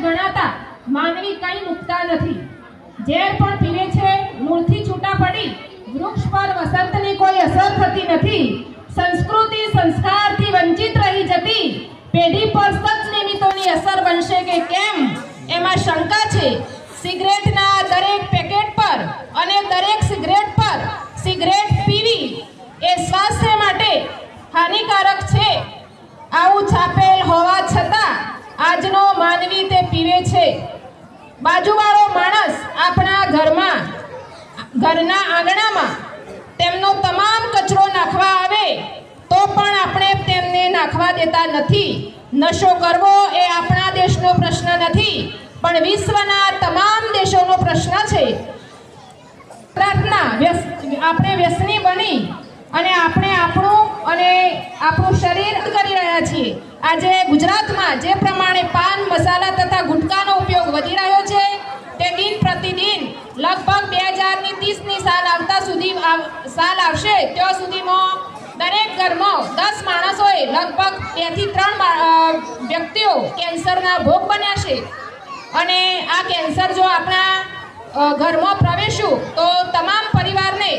ગણાતા માનવી કઈ મુકતા નથી। ઝેર પણ પીવે છે, મૂળથી છૂટા પડી વૃક્ષ પર વસંતની કોઈ અસર થતી નથી। સંસ્કૃતિ સંસ્કારથી વંચિત રહી જતી પેઢી પર સચ નિમિત્તોની અસર બનશે કે કેમ એમાં શંકા છે। સિગરેટના દરેક પેકેટ પર અને દરેક સિગરેટ પર સિગરેટ પીવી એ સ્વાસ્થ્ય માટે હાનિકારક છે આવું છાપેલ હોવા છતાં આજનો માનવી તે પીવે છે। બાજુવાળો માણસ આપણા ઘરના આંગણામાં તેમનો તમામ કચરો નાખવા આવે તો પણ આપણે તેમને નાખવા દેતા નથી। નશો કરવો એ આપણા દેશનો પ્રશ્ન નથી પણ વિશ્વના તમામ દેશોનો પ્રશ્ન છે। પ્રાર્થના આપણે વ્યસની બની અને આપણે આપણું શરીર કરી રહ્યા છીએ। આજે ગુજરાતમાં જે પ્રમાણે પાન મસાલા તથા ગુટકાનો ઉપયોગ વધી રહ્યો છે તે દિન પ્રતિદિન લગભગ 2030ની સાલ આવશે ત્યાં સુધીમાં દરેક ઘરમાં 10 માણસોએ લગભગ 2 થી 3 વ્યક્તિઓ કેન્સરના ભોગ બન્યા છે અને આ કેન્સર જો આપણા ઘરમાં પ્રવેશ્યું તો તમામ પરિવારને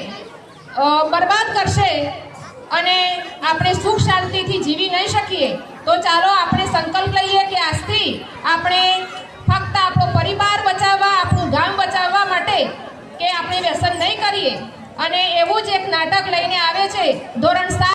બરબાદ કરશે અને આપણે સુખ શાંતિથી જીવી નહીં શકીએ। તો ચાલો આપણે સંકલ્પ લઈએ કે આજથી આપણે ફક્ત આપણો પરિવાર બચાવવા, આપણું ગામ બચાવવા માટે કે આપણે વ્યસન નહીં કરીએ। અને એવું જ એક નાટક લઈને આવે છે ધોરણ 7